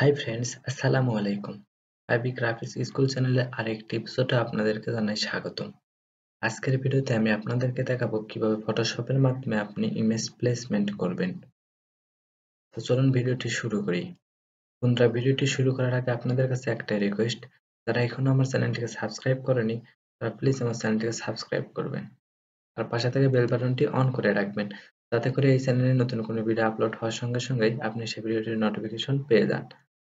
Hi friends, আসসালামু আলাইকুম। IB graphics school চ্যানেলে আরেকটি এপিসোডে আপনাদেরকে জানাই স্বাগতম। আজকের ভিডিওতে আমি আপনাদেরকে দেখাবো কিভাবে ফটোশপের মাধ্যমে আপনি ইমেজ প্লেসমেন্ট করবেন। তো চলুন ভিডিওটি শুরু করি। বন্ধুরা, ভিডিওটি শুরু করার আগে আপনাদের কাছে একটাই রিকোয়েস্ট, যারা এখনো আমার চ্যানেলটিকে সাবস্ক্রাইব করেনি তারা প্লিজ আমার চ্যানেলটিকে সাবস্ক্রাইব করবেন আর পাশে থেকে বেল বাটনটি অন করে রাখবেন, যাতে করে এই চ্যানেলে নতুন কোনো ভিডিও আপলোড হওয়ার সঙ্গে সঙ্গেই আপনি সেই ভিডিওটির নোটিফিকেশন পেয়ে যান।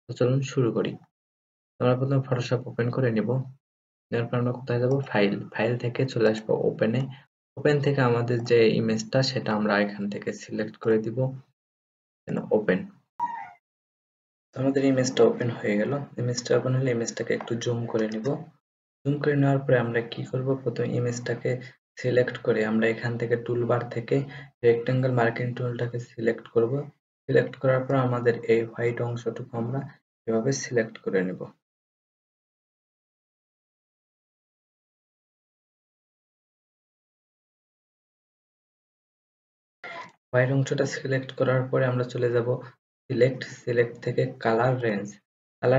তো চলুন শুরু করি। আমরা প্রথমে ফটোশপ ওপেন করে নিব। নেওয়ার পর আমরা কোথায় যাব? ফাইল থেকে চলে আসবো ওপেনে। ওপেন থেকে আমাদের যে ইমেজটা সেটা আমরা এখান থেকে সিলেক্ট করে দিব, দেন ওপেন। আমাদের ইমেজটা ওপেন হয়ে গেল। ইমেজটা ওপেন হলে ইমেজটাকে একটু জুম করে নিব। জুম করে নেওয়ার পরে আমরা কি করব, প্রথমে ইমেজটাকে সিলেক্ট করে আমরা এখান থেকে টুলবার থেকে রেক্টেঙ্গেল মার্কিং টুলটাকে সিলেক্ট করব। সিলেক্ট করার পর আমাদের এই হোয়াইট অংশটুকু আমরা এভাবে সিলেক্ট করে নেব। হোয়াইট অংশটা সিলেক্ট করার পরে আমরা চলে যাব সিলেক্ট থেকে কালার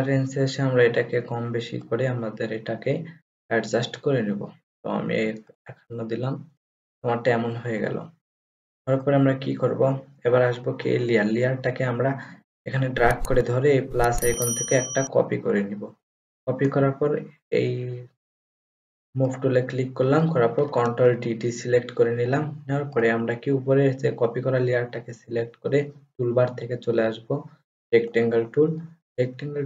রেঞ্জে এসে আমরা এটাকে কম বেশি করে আমাদের এটাকে অ্যাডজাস্ট করে নেব। তো আমি 51 দিলাম, আমারটা এমন হয়ে গেল। তারপরে আমরা কি করব, এবার আসবো কি লেয়ারটাকে আমরা এখানে ড্র্যাগ করে ধরে এই প্লাস আইকন থেকে একটা কপি করে নিব। কপি করার পর এই মুভ টুলে ক্লিক করলাম, করার পর কন্ট্রোল টি সিলেক্ট করে নিলাম। নেওয়ার পরে আমরা কি উপরে যে কপি করা লেয়ারটাকে সিলেক্ট করে টুলবার থেকে চলে আসব রেক্টেঙ্গেল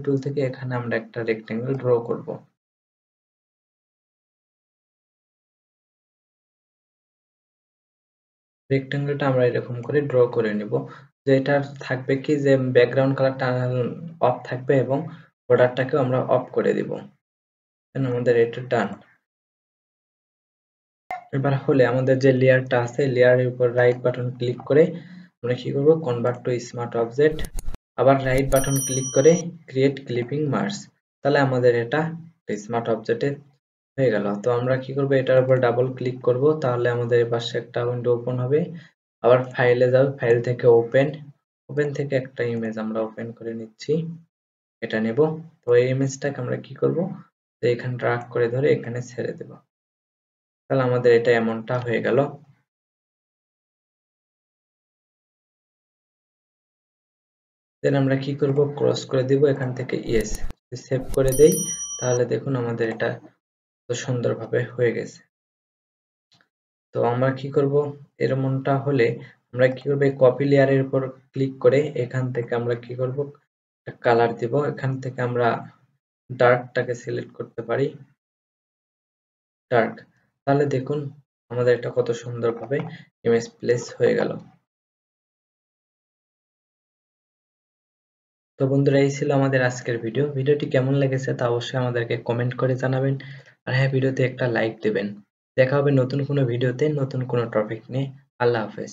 টুল থেকে এখানে আমরা একটা রেক্টেঙ্গেল ড্র করব। রেক্টেঙ্গেলটা আমরা এরকম করে ড্র করে নিব। যে এটার থাকবে কি, যে ব্যাকগ্রাউন্ড কালারটা অফ থাকবে এবং বর্ডারটাকেও আমরা অফ করে দিব। আমাদের এটা ডান। এবার হলে আমাদের যে লেয়ারটা আছে লেয়ারের উপর রাইট বাটন ক্লিক করে আমরা কি করব, কনভার্ট টু স্মার্ট অবজেক্ট, আবার রাইট বাটন ক্লিক করে ক্রিয়েট ক্লিপিং মার্জ। তাহলে আমাদের এটা স্মার্ট অবজেক্টে হয়ে গেল। তো আমরা কি করব, এটার উপর ডাবল ক্লিক করব, তাহলে আমাদের এই পাশে একটা উইন্ডো ওপেন হবে। আবার ফাইলে যাব, ফাইল থেকে ওপেন থেকে একটা ইমেজ আমরা ওপেন করে নিচ্ছি, এটা নেব। তো এই ইমেজটাকে আমরা কি করব, এখানে ড্র্যাগ করে ধরে এখানে ছেড়ে দেব। তাহলে আমাদের এটা এমনটা হয়ে গেল। দেন আমরা কি করব, ক্রস করে দিব এখান থেকে ইয়েস, সেভ করে দেই। তাহলে দেখুন আমাদের এটা সুন্দরভাবে হয়ে গেছে। তো আমরা কি করব, এরকমটা হলে আমরা কি করব, কপি লেয়ারের উপর ক্লিক করে এখান থেকে আমরা কি করব, একটা কালার দিব। এখান থেকে আমরা ডার্কটাকে সিলেক্ট করতে পারি, ডার্ক। তাহলে দেখুন আমাদের এটা কত সুন্দরভাবে ইমেজ প্লেস হয়ে গেল। তো বন্ধুরা, এই ছিল আমাদের আজকের ভিডিওটি কেমন লেগেছে তা অবশ্যই আমাদেরকে কমেন্ট করে জানাবেন। আর হ্যাঁ, ভিডিওতে একটা লাইক দেবেন। দেখা হবে নতুন কোনো ভিডিওতে নতুন কোনো টপিক নিয়ে। আল্লাহ হাফেজ।